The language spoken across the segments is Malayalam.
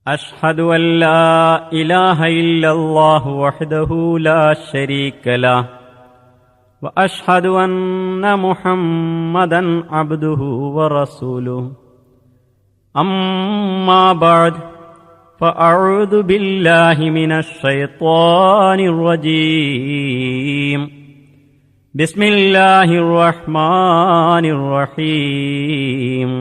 أشهد أن لا إله إلا الله وحده لا شريك له وأشهد أن محمدا عبده ورسوله أما بعد فأعوذ بالله من الشيطان الرجيم بسم الله الرحمن الرحيم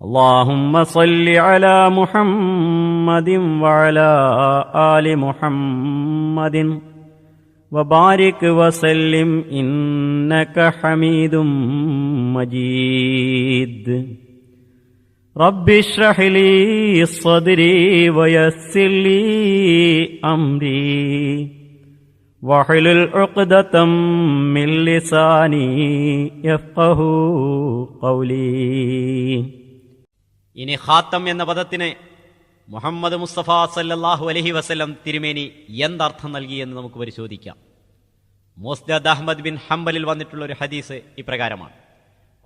اللهم صل على محمد وعلى آل محمد وبارك وسلم إنك حميد مجيد رب اشرح لي صدري ويسر لي أمري واحلل عقدة من لساني يفقهوا قولي. ഇനി ഖാത്തം എന്ന പദത്തിന് മുഹമ്മദ് മുസ്തഫ സല്ലല്ലാഹു അലൈഹി വസല്ലം തിരുമേനി എന്തർത്ഥം നൽകിയെന്ന് നമുക്ക് പരിശോധിക്കാം. മുസ്നദ് അഹ്മദ് ബിൻ ഹംബലിൽ വന്നിട്ടുള്ള ഒരു ഹദീസ് ഇപ്രകാരമാണ്: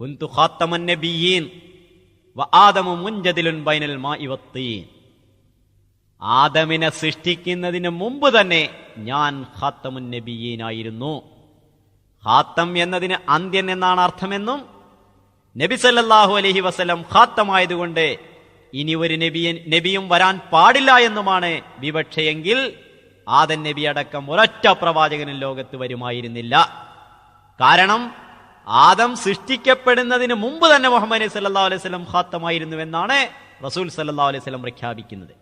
കുന്തു ഖാത്തമൻ നബിയ്യീൻ വ ആദമു മുൻജദിലുൻ ബൈനൽ മാഇ വത്തീൻ. ആദമിനെ സൃഷ്ടിക്കുന്നതിന് മുമ്പ് തന്നെ ഞാൻ ഖാത്തമുൻ നബിയ്യീനായിരുന്നു. ഖാത്തം എന്നതിന് അന്ത്യൻ എന്നാണ് അർത്ഥമെന്നും നബി സല്ലല്ലാഹു അലൈഹി വസല്ലം ഖാത്തമായതുകൊണ്ട് ഇനി ഒരു നബിയും വരാൻ പാടില്ല എന്നുമാണ് വിവക്ഷയെങ്കിൽ ആദം നബി അടക്കം ഒരൊറ്റ പ്രവാചകനും ലോകത്ത് വരുമായിരുന്നില്ല. കാരണം ആദം സൃഷ്ടിക്കപ്പെടുന്നതിന് മുമ്പ് തന്നെ മുഹമ്മദ് നബി സല്ലല്ലാഹു അലൈഹി വസല്ലം ഖാത്തമായിരുന്നുവെന്നാണ് റസൂൽ സല്ലല്ലാഹു അലൈഹി വസല്ലം പ്രഖ്യാപിക്കുന്നത്.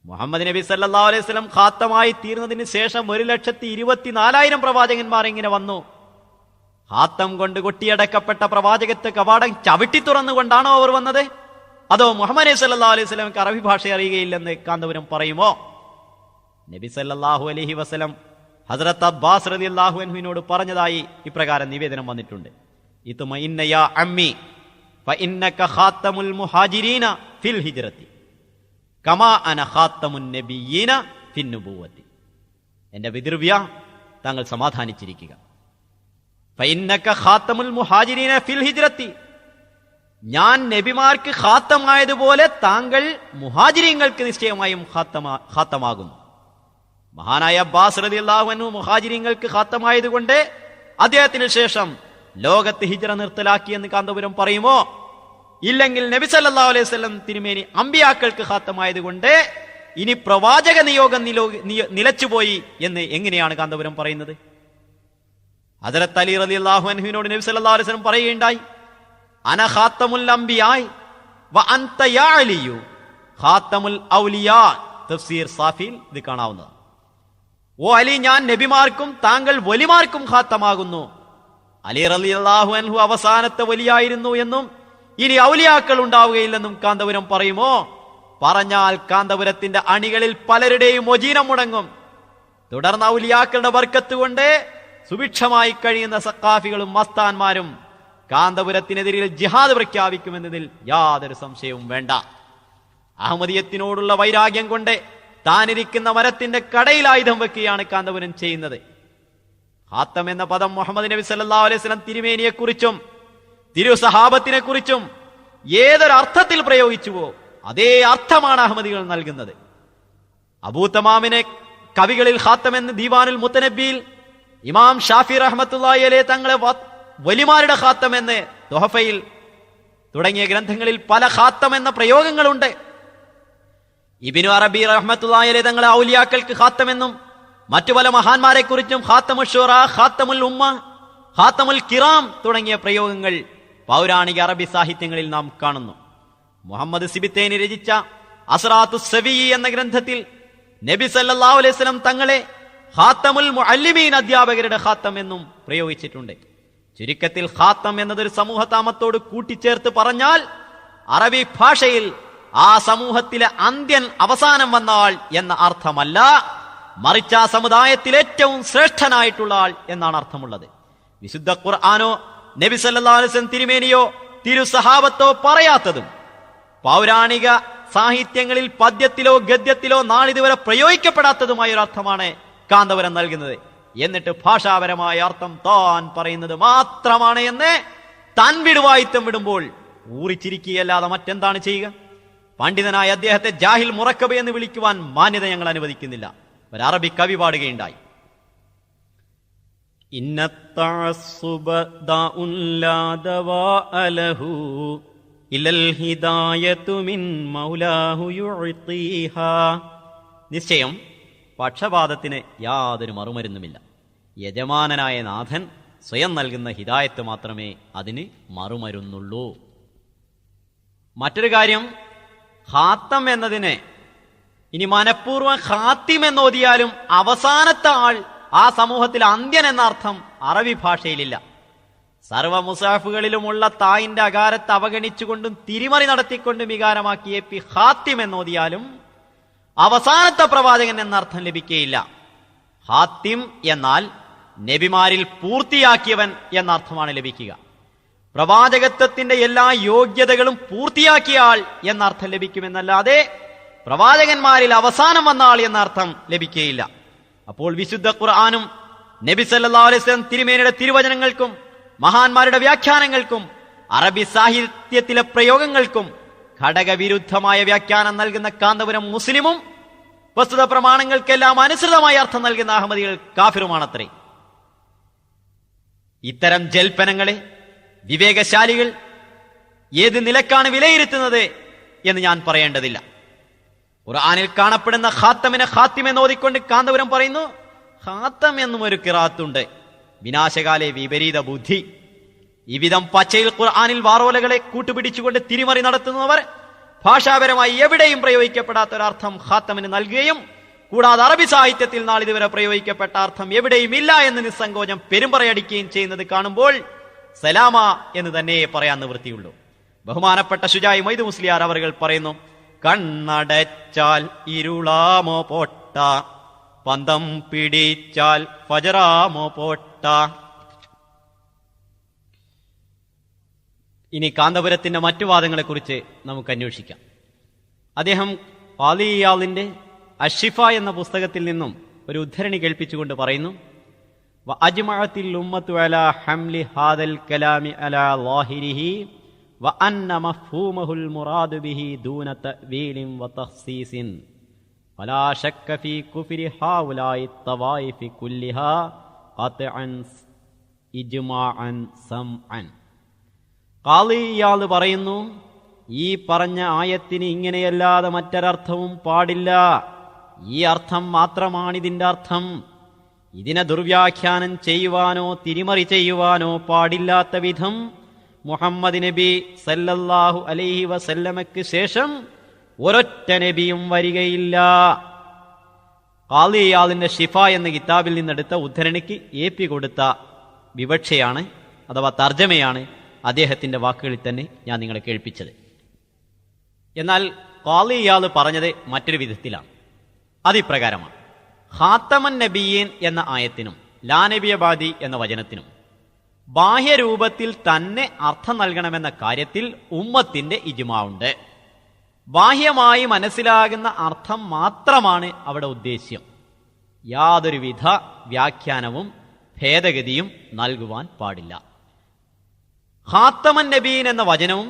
മുഹമ്മദ് നബി സല്ലല്ലാഹു അലൈഹി വസല്ലം ഖാത്തമായി തീർന്നതിന് ശേഷം 1,24,000 പ്രവാചകന്മാർ ഇങ്ങനെ വന്നു. ഖാത്തം കൊണ്ട് കൊട്ടിയടക്കപ്പെട്ട പ്രവാചകത്വ കവാടം ചവിട്ടി തുറന്നുകൊണ്ടാണോ അവർ വന്നത്? അതോ മുഹമ്മദ് നബി സല്ലല്ലാഹു അലൈഹി വസല്ലമക്ക് അറബി ഭാഷ അറിയുകയില്ലെന്ന് കാന്തപുരം പറയുമോ? നബി സല്ലല്ലാഹു അലൈഹി വസല്ലം ഹസ്രത്ത് അബ്ബാസ് റളിയല്ലാഹു അൻഹുവിനോട് പറഞ്ഞതായി ഇപ്രകാരം നിവേദനം വന്നിട്ടുണ്ട്: ഇത്മഇന്ന യാ അമ്മി ഫഇന്നക ഖാത്തമുൽ മുഹാജിരീന ഫിൽ ഹിജ്റതി കമാ അന ഖാത്തമുൻ നബിയ്യീന ഫിൻ നുബുവ്വതി. എന്റെ പിതൃവ്യ, താങ്കൾ സമാധാനിച്ചിരിക്കുക. ഫഇന്നക ഖാത്തമുൽ മുഹാജിരീന ഫിൽ ഹിജ്റതി, ഞാൻ നബിമാർക്ക് ഖാത്തമായതുപോലെ താങ്കൾ മുഹാജിരീങ്ങൾക്ക് നിശ്ചയമായും ഖാത്തമാകുന്നു. മഹാനായ അബ്ബാസ് റളിയല്ലാഹു അൻഹു മുഹാജിരീങ്ങൾക്ക് ഖാത്തമായതുകൊണ്ട് അദ്ദേഹത്തിന് ശേഷം ലോകത്ത് ഹിജ്റ നിർത്തലാക്കിയെന്ന് കാന്തപുരം പറയുമോ? ഇല്ലെങ്കിൽ നബി സല്ലല്ലാഹു അലൈഹി വസല്ലം തിരുമേനി അമ്പിയാക്കൾക്ക് ഖാത്തമായതുകൊണ്ട് ഇനി പ്രവാചക നിയോഗം നിലച്ചുപോയി എന്ന് എങ്ങനെയാണ് കാന്തപുരം പറയുന്നത്? ഹദ്റത്ത് അലി റളിയല്ലാഹു അൻഹുവിനോട് നബി സല്ലല്ലാഹു അലൈഹി വസല്ലം പറയുകയുണ്ടായി: അന ഖാത്തമുൽ അംബിയായി വ അൻത യാ അലിയു ഖാത്തമുൽ ഔലിയാ. തഫ്സീർ സാഫിൽ ഇത് കാണാവുന്നതാണ്. ഓ അലി, ഞാൻ നബിമാർക്കും താങ്കൾ വലിമാർക്കും ഖാത്തമാകുന്നു. അലി റളിയല്ലാഹു അൻഹു അവസാനത്തെ വലിയായിരുന്നു എന്നും ഇനി ഔലിയാക്കൾ ഉണ്ടാവുകയില്ലെന്നും കാന്തപുരം പറയുമോ? പറഞ്ഞാൽ കാന്തപുരത്തിന്റെ അണികളിൽ പലരുടെയും മൊജീനം മുടങ്ങും. തുടർന്ന് ഔലിയാക്കളുടെ ബർക്കത്ത് കൊണ്ട് സുഭിക്ഷമായി കഴിയുന്ന സഖാഫികളും മസ്താന്മാരും കാന്തപുരത്തിനെതിരെ ജിഹാദ് പ്രഖ്യാപിക്കുമെന്നതിൽ യാതൊരു സംശയവും വേണ്ട. അഹമ്മദിയത്തിനോടുള്ള വൈരാഗ്യം കൊണ്ട് താനിരിക്കുന്ന മരത്തിന്റെ കടയിൽ ആയുധം വെക്കുകയാണ് കാന്തപുരം ചെയ്യുന്നത്. ഖാത്തം എന്ന പദം മുഹമ്മദ് നബി സല്ലല്ലാഹു അലൈഹി വസല്ലം തിരുമേനിയെക്കുറിച്ചും തിരു സഹാബത്തിനെ കുറിച്ചും ഏതൊരർത്ഥത്തിൽ പ്രയോഗിച്ചുവോ അതേ അർത്ഥമാണ് അഹമ്മദികൾ നൽകുന്നത്. അബൂ തമാമിനെ കവികളിൽ ഖാത്തം എന്ന് ദീവാനുൽ മുത്തനബ്ബിയിൽ ഇമാം ഷാഫി റഹ്മത്തുള്ളാഹി അലൈഹി തങ്ങളെ വലിമാരുടെ ഖാത്തം എന്ന് തുഹഫയിൽ തുടങ്ങിയ ഗ്രന്ഥങ്ങളിൽ പല ഖാത്തം എന്ന പ്രയോഗങ്ങളുണ്ട്. ഇബ്നു അറബി റഹ്മത്തുള്ളാഹി അലൈഹി തങ്ങളെ ഔലിയാക്കൾക്ക് ഖാത്തം എന്നും മറ്റു പല മഹാന്മാരെ കുറിച്ചും ഖാത്തമുൽ ശുറ, ഖാത്തമുൽ ഉമ്മ, ഖാത്തമുൽ കിറാം തുടങ്ങിയ പ്രയോഗങ്ങൾ പൗരാണിക അറബി സാഹിത്യങ്ങളിൽ നാം കാണുന്നു. മുഹമ്മദ് സിബിത്തേനി രചിച്ച അസ്റാത്തു സവി എന്ന ഗ്രന്ഥത്തിൽ നബി സല്ലല്ലാഹു അലൈഹി വസല്ലം തങ്ങളെ ഖാത്തമുൽ മുഅല്ലിമീൻ, അധ്യാപകരുടെ ഖാത്തം എന്നും പ്രയോഗിച്ചിട്ടുണ്ട്. ചുരുക്കത്തിൽ ഖാത്തം എന്നതൊരു സമൂഹതാമത്തോട് കൂട്ടിച്ചേർത്ത് പറഞ്ഞാൽ അറബി ഭാഷയിൽ ആ സമൂഹത്തിലെ അന്ത്യൻ അവസാനം വന്ന ആൾ എന്ന അർത്ഥമല്ല, മറിച്ച് ആ സമുദായത്തിൽ ഏറ്റവും ശ്രേഷ്ഠനായിട്ടുള്ള ആൾ എന്നാണ് അർത്ഥമുള്ളത്. വിശുദ്ധ ഖുർആനോ നബി സല്ലല്ലാഹു അലൈഹി വസല്ലം തിരുമേനിയോ തിരു സഹാബത്തോ പറയാത്തതും പൗരാണിക സാഹിത്യങ്ങളിൽ പദ്യത്തിലോ ഗദ്യത്തിലോ നാളിതുവരെ പ്രയോഗിക്കപ്പെടാത്തതുമായ ഒരു അർത്ഥമാണ് കാന്തപുരം നൽകുന്നത്. എന്നിട്ട് ഭാഷാപരമായ അർത്ഥം താൻ പറയുന്നത് മാത്രമാണ് എന്ന് താൻ വിടുവായിത്തം വിടുമ്പോൾ ഊറിച്ചിരിക്കുകയല്ലാതെ മറ്റെന്താണ് ചെയ്യുക? പണ്ഡിതനായ അദ്ദേഹത്തെ ജാഹിൽ മുറക്കബ് എന്ന് വിളിക്കുവാൻ മാന്യത ഞങ്ങൾ അനുവദിക്കുന്നില്ല. ഒരു അറബി കവി പാടുകയുണ്ടായി, നിശ്ചയം പക്ഷപാതത്തിന് യാതൊരു മറുമരുന്നുമില്ല. യജമാനനായ നാഥൻ സ്വയം നൽകുന്ന ഹിദായത്ത് മാത്രമേ അതിന് മറുമരുന്നുള്ളൂ. മറ്റൊരു കാര്യം, ഖാത്തം എന്നതിന് ഇനി മനഃപൂർവ്വം ഖാത്തിം എന്നോതിയാലും അവസാനത്തെ ആൾ ആ സമൂഹത്തിൽ അന്ത്യൻ എന്ന അർത്ഥം അറബി ഭാഷയിലില്ല. സർവ മുസാഫുകളിലുമുള്ള തായിന്റെ അകാരത്തെ അവഗണിച്ചുകൊണ്ടും തിരിമറി നടത്തിക്കൊണ്ടും വികാരമാക്കി എപ്പി ഖാത്തിം എന്നോതിയാലും അവസാനത്തെ പ്രവാചകൻ എന്ന അർത്ഥം ലഭിക്കുകയില്ല. ഖാത്തിം എന്നാൽ നബിമാരിൽ പൂർത്തിയാക്കിയവൻ എന്ന അർത്ഥമാണ് ലഭിക്കുക. പ്രവാചകത്വത്തിന്റെ എല്ലാ യോഗ്യതകളും പൂർത്തിയാക്കിയ ആൾ എന്ന അർത്ഥം ലഭിക്കുമെന്നല്ലാതെ പ്രവാചകന്മാരിൽ അവസാനം വന്ന ആൾ എന്ന അർത്ഥം ലഭിക്കുകയില്ല. അപ്പോൾ വിശുദ്ധ ഖുർആനും നബി സല്ലല്ലാഹു അലൈഹി വസല്ലം തിരുമേനിയുടെ തിരുവചനങ്ങൾക്കും മഹാന്മാരുടെ വ്യാഖ്യാനങ്ങൾക്കും അറബി സാഹിത്യത്തിലെ പ്രയോഗങ്ങൾക്കും ഘടകവിരുദ്ധമായ വ്യാഖ്യാനം നൽകുന്ന കാന്തപുരം മുസ്ലിമും വസ്തുത പ്രമാണങ്ങൾക്കെല്ലാം അനുസൃതമായ അർത്ഥം നൽകുന്ന അഹമ്മദികൾ കാഫിറുമാണത്രേ. ഇത്തരം ജൽപ്പനങ്ങളെ വിവേകശാലികൾ ഏത് നിലക്കാണ് വിലയിരുത്തുന്നത് എന്ന് ഞാൻ പറയേണ്ടതില്ല. ഖുർആനിൽ കാണപ്പെടുന്ന ഖാത്തമിനെ ഖാത്തിം എന്ന് ഓതിക്കൊണ്ട് കാന്തപുരം പറയുന്നു, ഖാത്തം എന്നും ഒരു ഖിറാത്തുണ്ട്. വിനാശകാലെ വിപരീത ബുദ്ധി. ഇവിധം പച്ചയിൽ ഖുർആനിൽ വാറോലകളെ കൂട്ടുപിടിച്ചുകൊണ്ട് തിരിമറി നടത്തുന്നവർ ഭാഷാപരമായി എവിടെയും പ്രയോഗിക്കപ്പെടാത്ത ഒരർത്ഥം ഖാത്തമിന് നൽകുകയും കൂടാതെ അറബി സാഹിത്യത്തിൽ നാളിതുവരെ പ്രയോഗിക്കപ്പെട്ട അർത്ഥം എവിടെയും ഇല്ല എന്ന് നിസ്സങ്കോചം പെരുമ്പറയടിക്കുകയും ചെയ്യുന്നത് കാണുമ്പോൾ സലാമ എന്ന് തന്നെ പറയാൻ നിവൃത്തിയുള്ളൂ. ബഹുമാനപ്പെട്ട ശുജായി മൊയ്ദ് മുസ്ലിയാർ അവர்கள் പറയുന്നു, കണ്ണടച്ചാൽ ഇരുളാമോ പോട്ട, പന്തം പിടിച്ചാൽ ഫജറാമോ പോട്ട. ഇനി കാന്തപുരത്തിന്റെ മറ്റു വാദങ്ങളെ കുറിച്ച് നമുക്ക് അന്വേഷിക്കാം. അദ്ദേഹം ഖാദി ഇയാളിന്റെ അഷിഫ എന്ന പുസ്തകത്തിൽ നിന്നും ഒരു ഉദ്ധരണി കേൾപ്പിച്ചുകൊണ്ട് പറയുന്നു, വഅജ്മഅത്തിൽ ഉമ്മത്തു അലാ ഹംലി ഹാദൽ കലാമി അലാ ളാഹിരിഹി വഅന്ന മഫ്ഹൂമഹുൽ മുറാദു ബിഹി ദൂന തഅ്വീലിൻ വതഖ്സീസിൻ ഫലാ ശക്ക ഫീ കുഫ്രി ഹൗലായി തവായിഫി കുല്ലിഹാ ഖത്അൻ ഇജ്മാഅൻ സംഅൻ. ഖാദി ഇയാൾ പറയുന്നു, ഈ പറഞ്ഞ ആയത്തിന് ഇങ്ങനെയല്ലാതെ മറ്റൊരർത്ഥവും പാടില്ല. ഈ അർത്ഥം മാത്രമാണിതിന്റെ അർത്ഥം. ഇതിനെ ദുർവ്യാഖ്യാനം ചെയ്യുവാനോ തിരിമറി ചെയ്യുവാനോ പാടില്ലാത്ത വിധം മുഹമ്മദ് നബി സല്ലല്ലാഹു അലൈഹി വസല്ലമയ്ക്ക് ശേഷം ഒരൊറ്റ നബിയും വരികയില്ല. ഖാദി ഇയാളിന്റെ ഷിഫ എന്ന കിതാബിൽ നിന്നെടുത്ത ഉദ്ധരണിക്ക് AP കൊടുത്ത വിവക്ഷയാണ് അഥവാ തർജ്ജമയാണ് അദ്ദേഹത്തിന്റെ വാക്കുകളിൽ തന്നെ ഞാൻ നിങ്ങളെ കേൾപ്പിച്ചത്. എന്നാൽ ഖാദി ഇയാൾ പറഞ്ഞത് മറ്റൊരു വിധത്തിലാണ്. അതിപ്രകാരമാണ്, ഖാത്തമൻ നബിയീൻ എന്ന ആയത്തിനും ലാ നബിയ ബാദി എന്ന വചനത്തിനും ബാഹ്യരൂപത്തിൽ തന്നെ അർത്ഥം നൽകണമെന്ന കാര്യത്തിൽ ഉമ്മത്തിന്റെ ഇജ്മാ ഉണ്ട്. ബാഹ്യമായി മനസ്സിലാകുന്ന അർത്ഥം മാത്രമാണ് അവിടെ ഉദ്ദേശ്യം. യാതൊരുവിധ വ്യാഖ്യാനവും ഭേദഗതിയും നൽകുവാൻ പാടില്ല. ഖാത്തമൻ നബീൻ എന്ന വചനവും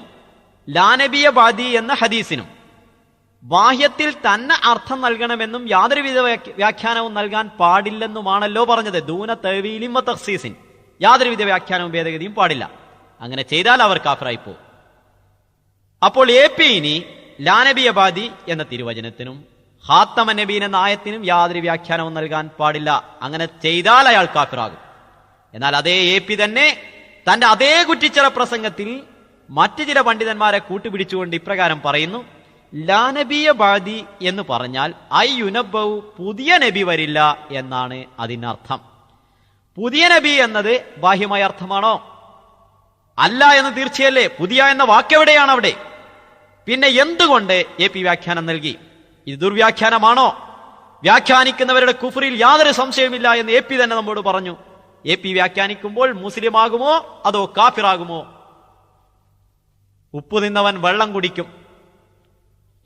ലാ നബിയ ബാദി എന്ന ഹദീസിനും ബാഹ്യത്തിൽ തന്നെ അർത്ഥം നൽകണമെന്നും യാതൊരുവിധ വ്യാഖ്യാനവും നൽകാൻ പാടില്ലെന്നുമാണല്ലോ പറഞ്ഞത്. ദൂന തഅ്വീലിൻ വ തഖ്സീസിൻ, യാതൊരുവിധ വ്യാഖ്യാനവും ഭേദഗതിയും പാടില്ല. അങ്ങനെ ചെയ്താൽ അവർ കാഫിറായി പോകും. അപ്പോൾ AP ഇനി ലാ നബിയ ബാദി എന്ന തിരുവചനത്തിനും ഖാത്തമൻ നബീൻ എന്ന ആയത്തിനും യാതൊരു വ്യാഖ്യാനവും നൽകാൻ പാടില്ല. അങ്ങനെ ചെയ്താൽ അയാൾ കാഫിറാകും. എന്നാൽ അതേ AP തന്നെ തന്റെ അതേ കുറ്റിച്ചറ പ്രസംഗത്തിൽ മറ്റു ചില പണ്ഡിതന്മാരെ കൂട്ടുപിടിച്ചുകൊണ്ട് ഇപ്രകാരം പറയുന്നു, ലാ നബിയ ബാദി എന്ന് പറഞ്ഞാൽ യുനബ്ബഉ, പുതിയ നബി വരില്ല എന്നാണ് അതിനർത്ഥം. പുതിയ നബി എന്നത് ബാഹ്യമായ അർത്ഥമാണോ? അല്ല എന്ന് തീർച്ചയല്ലേ. പുതിയ എന്ന വാക്കെവിടെയാണ് അവിടെ? പിന്നെ എന്തുകൊണ്ട് AP വ്യാഖ്യാനം നൽകി? ഇത് ദുർവ്യാഖ്യാനമാണോ? വ്യാഖ്യാനിക്കുന്നവരുടെ കുഫറിൽ യാതൊരു സംശയമില്ല എന്ന് AP തന്നെ നമ്മോട് പറഞ്ഞു. AP വ്യാഖ്യാനിക്കുമ്പോൾ മുസ്ലിം ആകുമോ അതോ കാഫിറാകുമോ? ഉപ്പു നിന്നവൻ വെള്ളം കുടിക്കും.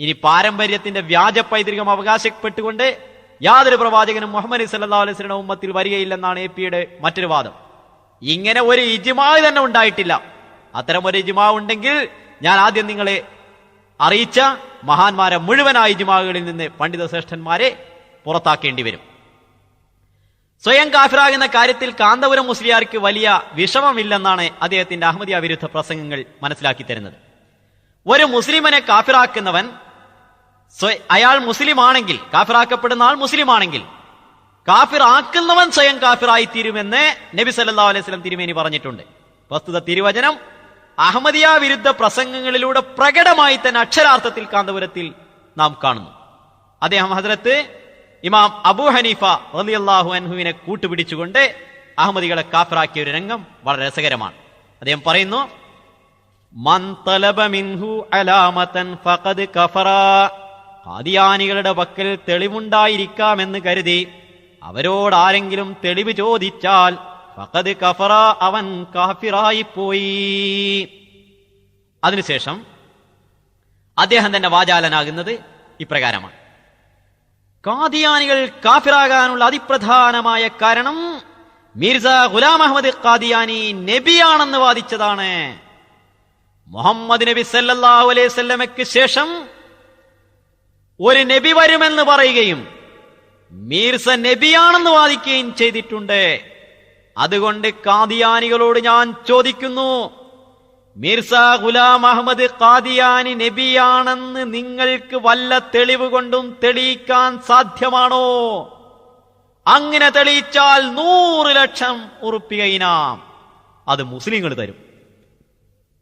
ഇനി പാരമ്പര്യത്തിന്റെ വ്യാജ പൈതൃകം അവകാശപ്പെട്ടുകൊണ്ട് യാതൊരു പ്രവാചകനും മുഹമ്മദ് സല്ലല്ലാഹു അലൈഹി വസല്ലം ഉമ്മത്തിൽ വരികയില്ലെന്നാണ് APയുടെ മറ്റൊരു വാദം. ഇങ്ങനെ ഒരു ഇജ്മാ തന്നെ ഉണ്ടായിട്ടില്ല. അത്തരം ഒരു ഇജ്മാ ഉണ്ടെങ്കിൽ ഞാൻ ആദ്യം നിങ്ങളെ അറിയിച്ച മഹാന്മാരെ മുഴുവനായ ഇജ്മാകളിൽ നിന്ന് പണ്ഡിത ശ്രേഷ്ഠന്മാരെ പുറത്താക്കേണ്ടി വരും. സ്വയം കാഫിറാകുന്ന കാര്യത്തിൽ കാന്തപുരം മുസ്ലിയാർക്ക് വലിയ വിഷമമില്ലെന്നാണ് അദ്ദേഹത്തിന്റെ അഹമ്മദിയ വിരുദ്ധ പ്രസംഗങ്ങൾ മനസ്സിലാക്കി തരുന്നത്. ഒരു മുസ്ലിമിനെ കാഫിറാക്കുന്നവൻ അയാൾ മുസ്ലിം ആണെങ്കിൽ, കാഫിറാക്കപ്പെടുന്ന ആൾ മുസ്ലിം ആണെങ്കിൽ, കാഫിർ ആക്കുന്നവൻ സ്വയം കാഫിറായി തീരുമെന്ന് നബി സല്ലല്ലാഹു അലൈഹി വസല്ലം തിരുമേനി പറഞ്ഞിട്ടുണ്ട്. പ്രസ്തുത തിരുവചനം അഹമ്മദിയ വിരുദ്ധ പ്രസംഗങ്ങളിലൂടെ പ്രകടമായി തന്നെ അക്ഷരാർത്ഥത്തിൽ കാന്തപുരത്തിൽ നാം കാണുന്നു. അദ്ദേഹം ഹദ്റത്ത് ഇമാം അബൂ ഹനീഫ റളിയല്ലാഹു അൻഹുവിനെ കൂട്ടുപിടിച്ചുകൊണ്ട് അഹമ്മദികളെ കാഫിറാക്കിയ ഒരു രംഗം വളരെ രസകരമാണ്. അദ്ദേഹം പറയുന്നു, മൻ തലബ മിൻഹു അലാമതൻ ഫഖദ് കഫറ. ഖാദിയാനികളുടെ പക്കൽ തെളിവുണ്ടായിരിക്കാമെന്ന് കരുതി അവരോട് ആരെങ്കിലും തെളിവ് ചോദിച്ചാൽ ഫഖദ് കഫറ, അവൻ കാഫിറായിപ്പോയി. അതിനുശേഷം അദ്ദേഹം തന്നെ വാചാലനാകുന്നത് ഇപ്രകാരമാണ്: ഖാദിയാനികൾ കാഫിറാകാനുള്ള അതിപ്രധാനമായ കാരണം മിർസ ഗുലാം അഹമ്മദ് ഖാദിയാനി നബിയാണെന്ന് വാദിച്ചതാണ്. മുഹമ്മദ് നബി സല്ലല്ലാഹു അലൈഹി വസല്ലമയ്ക്ക് ശേഷം ഒരു നബി വരുമെന്ന് പറയുകയും മീർസ നബിയാണെന്ന് വാദിക്കുകയും ചെയ്തിട്ടുണ്ട്. അതുകൊണ്ട് ഖാദിയാനികളോട് ഞാൻ ചോദിക്കുന്നു, മിർസ ഗുലാം അഹമ്മദ് ഖാദിയാനി നബിയാണെന്ന് നിങ്ങൾക്ക് വല്ല തെളിവ് കൊണ്ടും തെളിയിക്കാൻ സാധ്യമാണോ? അങ്ങനെ തെളിയിച്ചാൽ 100 ലക്ഷം ഉറുപ്പിക ഇനാം അത് മുസ്ലിങ്ങൾ തരും.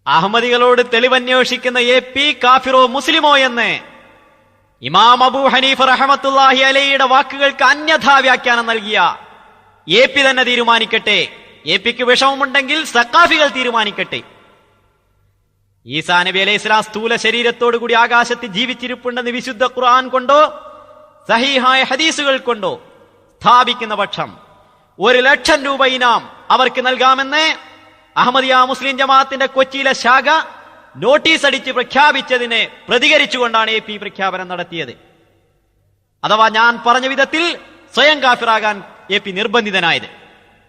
അഹമ്മദികളോട് തെളിവന്വേഷിക്കുന്ന AP കാഫിറോ മുസ്ലിമോ എന്ന് ഇമാം അബൂ ഹനീഫ റഹ്മത്തുള്ളാഹി അലൈഹിയുടെ വാക്കുകൾക്ക് അന്യഥാ വ്യാഖ്യാനം നൽകിയ AP തന്നെ തീരുമാനിക്കട്ടെ. APക്ക് വിഷമമുണ്ടെങ്കിൽ സഖാഫികൾ തീരുമാനിക്കട്ടെ. ഈസാ നബി അലൈഹി സ്വലാം സ്ഥൂല ശരീരത്തോടു കൂടി ആകാശത്ത് ജീവിച്ചിരിപ്പുണ്ടെന്ന് വിശുദ്ധ ഖുർആൻ കൊണ്ടോ സഹീഹായ ഹദീസുകൾ കൊണ്ടോ സ്ഥാപിക്കുന്ന പക്ഷം 1 ലക്ഷം രൂപ ഇനാം അവർക്ക് നൽകാമെന്ന് അഹമ്മദിയ മുസ്ലിം ജമാഅത്തിന്റെ കൊച്ചിയിലെ ശാഖ നോട്ടീസ് അടിച്ച് പ്രഖ്യാപിച്ചതിന് പ്രതികരിച്ചുകൊണ്ടാണ് AP പ്രഖ്യാപനം നടത്തിയത്. അഥവാ ഞാൻ പറഞ്ഞ വിധത്തിൽ സ്വയം കാഫിറാകാൻ AP നിർബന്ധിതനായത്.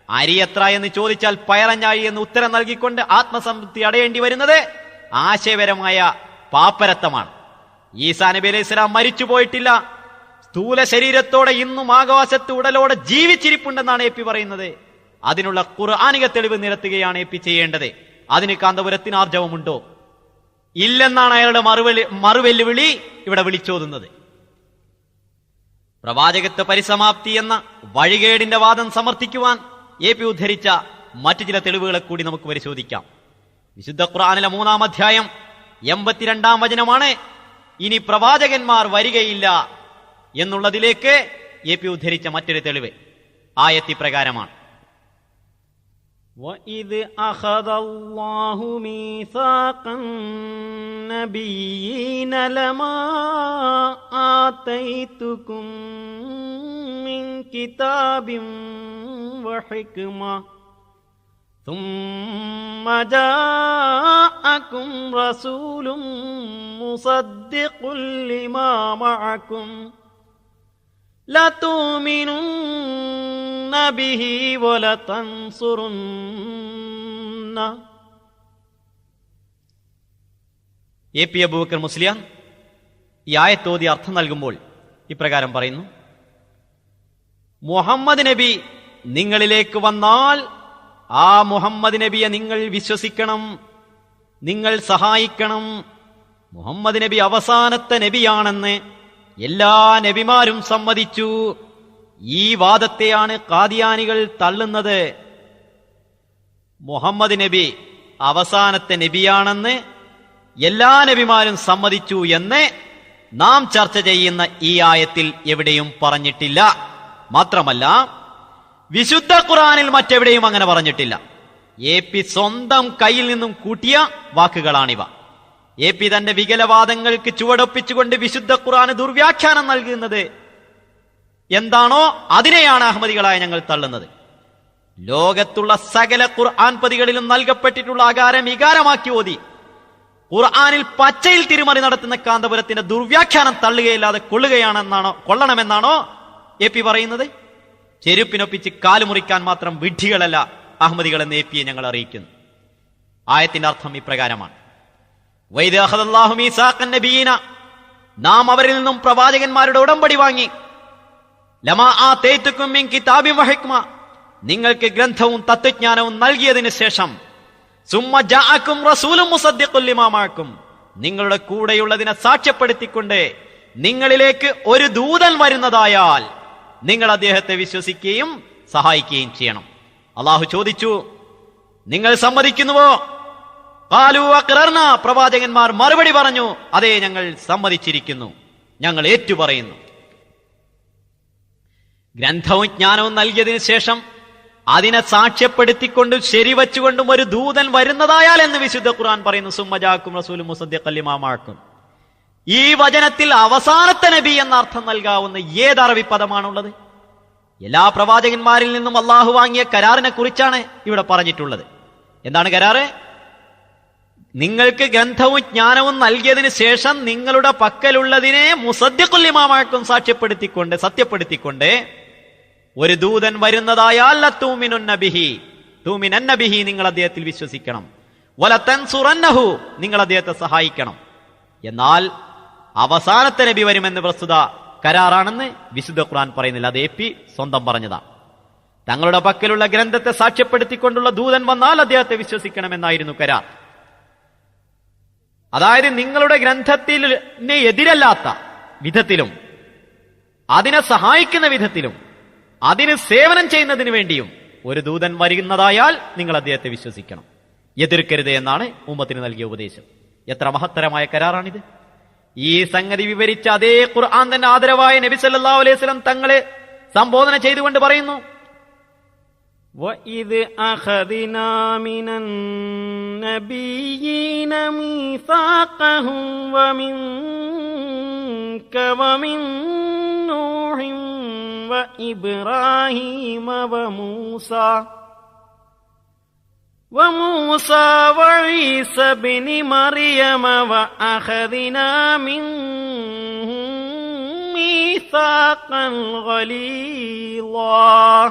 അരി എത്ര എന്ന് ചോദിച്ചാൽ പയറഞ്ഞാഴി എന്ന് ഉത്തരം നൽകിക്കൊണ്ട് ആത്മസംതൃപ്തി അടയേണ്ടി വരുന്നത് ആശയപരമായ പാപ്പരത്തമാണ്. ഈസാ നബി അലൈഹി സ്വലാം മരിച്ചു പോയിട്ടില്ല, സ്ഥൂല ശരീരത്തോടെ ഇന്നും ആകാശത്ത് ഉടലോടെ ജീവിച്ചിരിപ്പുണ്ടെന്നാണ് AP പറയുന്നത്. അതിനുള്ള ഖുർആനിക തെളിവ് നിരത്തുകയാണ് AP ചെയ്യേണ്ടത്. അതിന് കാന്തപുരത്തിന് ആർജവമുണ്ടോ? ഇല്ലെന്നാണ് അയാളുടെ മറുവെല്ലുവിളി ഇവിടെ വിളിച്ചോതുന്നത്. പ്രവാചകത്വ പരിസമാപ്തി എന്ന വഴികേടിന്റെ വാദം സമർത്ഥിക്കുവാൻ AP ഉദ്ധരിച്ച മറ്റു ചില തെളിവുകളെ കൂടി നമുക്ക് പരിശോധിക്കാം. വിശുദ്ധ ഖുർആനിലെ 3-ാം അധ്യായം 82-ാം വചനമാണ് ഇനി പ്രവാചകന്മാർ വരികയില്ല എന്നുള്ളതിലേക്ക് AP ഉദ്ധരിച്ച മറ്റൊരു തെളിവ്. ആയത്തി പ്രകാരമാണ്: وَإِذْ أَخَذَ اللَّهُ مِيثَاقَ النَّبِيِّينَ لَمَا آتَيْتُكُم مِّن كِتَابٍ وَحِكْمَةٍ ثُمَّ جَاءَكُمْ رَسُولٌ مُصَدِّقٌ لِّمَا مَعَكُمْ لَتُؤْمِنُنَّ بِهِ وَلَتَنْصُرُنَّهُ. AP അബൂബക്കർ മുസ്ലിയാർ ഈ ആയത്തോതി അർത്ഥം നൽകുമ്പോൾ ഇപ്രകാരം പറയുന്നു: മുഹമ്മദ് നബി നിങ്ങളിലേക്ക് വന്നാൽ ആ മുഹമ്മദ് നബിയെ നിങ്ങൾ വിശ്വസിക്കണം, നിങ്ങൾ സഹായിക്കണം. മുഹമ്മദ് നബി അവസാനത്തെ നബിയാണെന്ന് എല്ലാ നബിമാരും സമ്മതിച്ചു. ഈ വാദത്തെയാണ് ഖാദിയാനികൾ തള്ളുന്നത്. മുഹമ്മദ് നബി അവസാനത്തെ നബിയാണെന്ന് എല്ലാ നബിമാരും സമ്മതിച്ചു എന്ന് നാം ചർച്ച ചെയ്യുന്ന ഈ ആയത്തിൽ എവിടെയും പറഞ്ഞിട്ടില്ല. മാത്രമല്ല വിശുദ്ധ ഖുർആനിൽ മറ്റെവിടെയും അങ്ങനെ പറഞ്ഞിട്ടില്ല. AP സ്വന്തം കയ്യിൽ നിന്നും കൂട്ടിയ വാക്കുകളാണിവ. AP തന്റെ വികലവാദങ്ങൾക്ക് ചുവടൊപ്പിച്ചുകൊണ്ട് വിശുദ്ധ ഖുർആന് ദുർവ്യാഖ്യാനം നൽകുന്നത് എന്താണോ അതിനെയാണ് അഹമ്മദികളായ ഞങ്ങൾ തള്ളുന്നത്. ലോകത്തുള്ള സകല ഖുർആൻ പതികളിലും നൽകപ്പെട്ടിട്ടുള്ള ആകാരം വികാരമാക്കി ഓതി ഖുർആനിൽ പച്ചയിൽ തിരുമറി നടത്തുന്ന കാന്തപുരത്തിന്റെ ദുർവ്യാഖ്യാനം തള്ളുകയില്ലാതെ കൊള്ളണമെന്നാണോ AP പറയുന്നത്? ചെരുപ്പിനൊപ്പിച്ച് കാലുമുറിക്കാൻ മാത്രം വിഡ്ഢികളല്ല അഹമ്മദികൾ എന്ന് AP ഞങ്ങൾ അറിയിക്കുന്നു. ആയത്തിന്റെ അർത്ഥം ഇപ്രകാരമാണ്: നാം അവരിൽ നിന്നും പ്രവാചകന്മാരുടെ ഉടമ്പടി വാങ്ങി. ലമാ ആതൈതുകും മിൻ കിതാബിൻ വഹിക്മ, നിങ്ങൾക്ക് ഗ്രന്ഥവും തത്വജ്ഞാനവും നൽകിയതിനു ശേഷം സുമ്മ ജാഅക്കും റസൂലും മുസദ്ദിഖുൽ ലിമാ മഅക്കും, നിങ്ങളുടെ കൂടെയുള്ളതിനെ സാക്ഷ്യപ്പെടുത്തിക്കൊണ്ട് നിങ്ങളിലേക്ക് ഒരു ദൂതൻ വരുന്നതായാൽ നിങ്ങൾ അദ്ദേഹത്തെ വിശ്വസിക്കുകയും സഹായിക്കുകയും ചെയ്യണം. അള്ളാഹു ചോദിച്ചു, നിങ്ങൾ സമ്മതിക്കുന്നുവോ? ഖാലൂ അഖ്റർന, പ്രവാചകന്മാർ മറുപടി പറഞ്ഞു, അതേ, ഞങ്ങൾ സമ്മതിച്ചിരിക്കുന്നു, ഞങ്ങൾ ഏറ്റുപറയുന്നു. ഗ്രന്ഥവും ജ്ഞാനവും നൽകിയതിനു ശേഷം അതിനെ സാക്ഷ്യപ്പെടുത്തിക്കൊണ്ടും ശരിവച്ചുകൊണ്ടും ഒരു ദൂതൻ വരുന്നതായാൽ എന്ന് വിശുദ്ധ ഖുർആൻ പറയുന്നു. സുമ്മ ജാഅക്കും റസൂലും മുസദ്ദിഖൻ ലിമാ മഅക്കും. ഈ വചനത്തിൽ അവസാനത്തെ നബി എന്ന അർത്ഥം നൽകാവുന്ന ഏത് അറബി പദമാണുള്ളത്? എല്ലാ പ്രവാചകന്മാരിൽ നിന്നും അള്ളാഹു വാങ്ങിയ കരാറിനെ കുറിച്ചാണ് ഇവിടെ പറഞ്ഞിട്ടുള്ളത്. എന്താണ് കരാറ്? നിങ്ങൾക്ക് ഗ്രന്ഥവും ജ്ഞാനവും നൽകിയതിനു ശേഷം നിങ്ങളുടെ പക്കലുള്ളതിനെ മുസദ്ദിഖുൽ ലിമാ മഅക്കും സാക്ഷ്യപ്പെടുത്തിക്കൊണ്ട്, സത്യപ്പെടുത്തിക്കൊണ്ട് ഒരു ദൂതൻ വരുന്നതായാൽ ലതൂമിനുന്ന ബിഹി, നിങ്ങൾ അദ്ദേഹത്തിൽ വിശ്വസിക്കണം. വലതൻസുറന്നഹു, നിങ്ങൾ അദ്ദേഹത്തെ സഹായിക്കണം. എന്നാൽ അവസാനത്തെ നബി വരുമെന്ന് പ്രസ്തുത കരാറാണെന്ന് വിശുദ്ധ ഖുർആൻ പറയുന്നില്ല. അത് AP സ്വന്തം പറഞ്ഞതാണ്. തങ്ങളുടെ പക്കലുള്ള ഗ്രന്ഥത്തെ സാക്ഷ്യപ്പെടുത്തിക്കൊണ്ടുള്ള ദൂതൻ വന്നാൽ അദ്ദേഹത്തെ വിശ്വസിക്കണമെന്നായിരുന്നു കരാർ. അതായത് നിങ്ങളുടെ ഗ്രന്ഥത്തിന് എതിരല്ലാത്ത വിധത്തിലും അതിനെ സഹായിക്കുന്ന വിധത്തിലും അതിന് സേവനം ചെയ്യുന്നതിന് വേണ്ടിയും ഒരു ദൂതൻ വരുന്നതായാൽ നിങ്ങൾ അദ്ദേഹത്തെ വിശ്വസിക്കണം, എതിർക്കരുത് എന്നാണ് ഉമ്മത്തിന് നൽകിയ ഉപദേശം. എത്ര മഹത്തരമായ കരാറാണിത്! ഈ സംഗതി വിവരിച്ച അതേ ഖുർആൻ തന്നെ ആദരവായ നബി സല്ലല്ലാഹു അലൈഹി വസല്ലം തങ്ങളെ സംബോധന ചെയ്തുകൊണ്ട് പറയുന്നു, وَإِذْ أَخَذْنَا مِنَ النَّبِيِّينَ مِيثَاقَهُمْ وَمِنكَ وَمِن نُوحٍ وَإِبْرَاهِيمَ وَمُوسَى وَعِيسَى ابْنِ مَرْيَمَ وَأَخَذْنَا مِنْهُم مِيثَاقًا غَلِيظًا.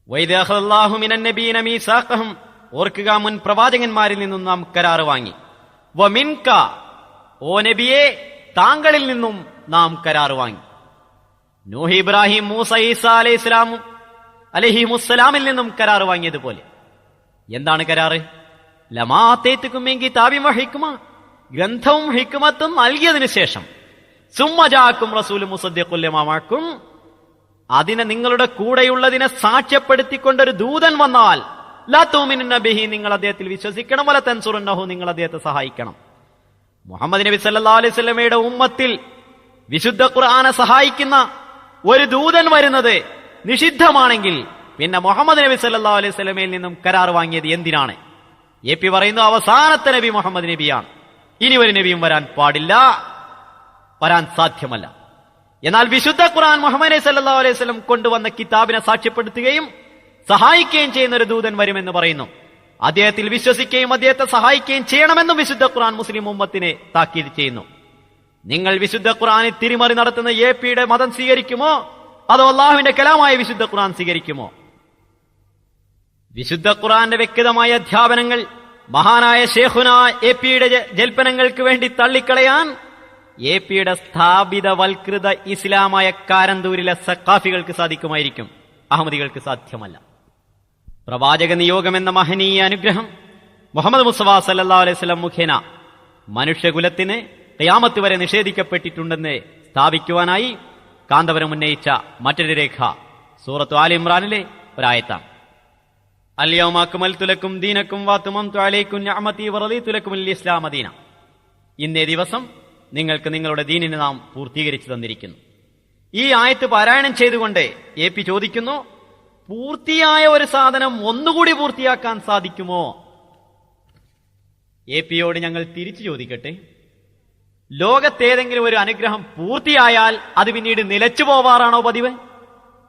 വൈദ അഖദല്ലാഹു മിനൻ നബിയ്യിന മീസാഖഹും, ഓർക്കുക, മുൻ പ്രവാചകന്മാരിൽ നിന്നും നാം കരാറ് വാങ്ങി. വമിൻക, ഓ നബിയെ, താങ്കളിൽ നിന്നും നാം കരാറ് വാങ്ങി. നൂഹ്, ഇബ്രാഹിം, മൂസ, ഈസ അലൈഹിമുസ്സലാമിൽ നിന്നും കരാറ് വാങ്ങിയതുപോലെ. എന്താണ് കരാറ്? ലമാ ആതൈതുകും മിൻ കിതാബിൻ വഹിക്മ, ഗ്രന്ഥവും ഹിക്മത്തും നൽകിയതിനു ശേഷം സുമ്മ ജാഅക്കും റസൂലും മുസദ്ദിഖുൽ ലിമാ മഅക്കും, അതിനെ നിങ്ങളുടെ കൂടെയുള്ളതിനെ സാക്ഷ്യപ്പെടുത്തിക്കൊണ്ടൊരു ദൂതൻ വന്നാൽ ലതൂമിനുന്ന ബിഹി, നിങ്ങൾ അദ്ദേഹത്തിൽ വിശ്വസിക്കണം. വലതൻസുറന്നഹു, നിങ്ങൾ അദ്ദേഹത്തെ സഹായിക്കണം. മുഹമ്മദ് നബി സല്ലല്ലാഹു അലൈഹി വസല്ലമയുടെ ഉമ്മത്തിൽ വിശുദ്ധ ഖുർആനെ സഹായിക്കുന്ന ഒരു ദൂതൻ വരുന്നത് നിഷിദ്ധമാണെങ്കിൽ പിന്നെ മുഹമ്മദ് നബി സല്ലല്ലാഹു അലൈഹി വസല്ലമയിൽ നിന്നും കരാർ വാങ്ങിയത് എന്തിനാണ്? AP പറയുന്നു, അവസാനത്തെ നബി മുഹമ്മദ് നബിയാണ്. ഇനി ഒരു നബിയും വരാൻ പാടില്ല, വരാൻ സാധ്യമല്ല. എന്നാൽ വിശുദ്ധ ഖുർആൻ മുഹമ്മദ് നബി സല്ലല്ലാഹു അലൈഹി വസല്ലം കൊണ്ടുവന്ന കിതാബിനെ സാക്ഷ്യപ്പെടുത്തുകയും സഹായിക്കുകയും ചെയ്യുന്ന ഒരു ദൂതൻ വരുമെന്ന് പറയുന്നു. അദ്ദേഹത്തിൽ വിശ്വസിക്കുകയും അദ്ദേഹത്തെ സഹായിക്കുകയും ചെയ്യണമെന്നും വിശുദ്ധ ഖുർആൻ മുസ്ലിം ഉമ്മത്തിനെ താക്കീത് ചെയ്യുന്നു. നിങ്ങൾ വിശുദ്ധ ഖുർആനിൽ തിരിമറി നടത്തുന്ന APയുടെ മതം സ്വീകരിക്കുമോ അതോ അള്ളാഹുവിന്റെ കലാമായ വിശുദ്ധ ഖുർആൻ സ്വീകരിക്കുമോ? വിശുദ്ധ ഖുർആന്റെ വ്യക്തമായ അധ്യാപനങ്ങൾ മഹാനായ ശൈഖുന APയുടെ ജൽപ്പനങ്ങൾക്ക് വേണ്ടി തള്ളിക്കളയാൻ APയുടെ സ്ഥാപിതവൽകൃത ഇസ്ലാമായ കാരന്തൂരിലെ സഖാഫികൾക്ക് സാധിക്കുമായിരിക്കും, അഹമ്മദികൾക്ക് സാധ്യമല്ല. പ്രവാചക നിയോഗം എന്ന മഹനീയ അനുഗ്രഹം മുഹമ്മദ് മുസ്തഫ സല്ലല്ലാഹു അലൈഹി വസല്ലം മുഖേന മനുഷ്യകുലത്തിന് ഖിയാമത്ത് വരെ നിഷേധിക്കപ്പെട്ടിട്ടുണ്ടെന്ന് സ്ഥാപിക്കുവാനായി കാന്തപുരം ഉന്നയിച്ച മറ്റൊരു രേഖ സൂറത്ത് ആൽ ഇമ്രാനിലെ ഒരായത്താണ്. അൽയൗമ അക്മൽതു ലക്കും ദീനക്കും വഅത്മംതു അലൈക്കും നിഅമതി വറദീതു ലക്കുമുൽ ഇസ്ലാമ ദീന. ഇന്നേ ദിവസം നിങ്ങൾക്ക് നിങ്ങളുടെ ദീനിനെ നാം പൂർത്തീകരിച്ചു തന്നിരിക്കുന്നു. ഈ ആയത്ത് പാരായണം ചെയ്തുകൊണ്ട് AP ചോദിക്കുന്നു, പൂർത്തിയായ ഒരു സാധനം ഒന്നുകൂടി പൂർത്തിയാക്കാൻ സാധിക്കുമോ? APയോട് ഞങ്ങൾ തിരിച്ചു ചോദിക്കട്ടെ, ലോകത്തേതെങ്കിലും ഒരു അനുഗ്രഹം പൂർത്തിയായാൽ അത് പിന്നീട് നിലച്ചു പോവാറാണോ പതിവ്?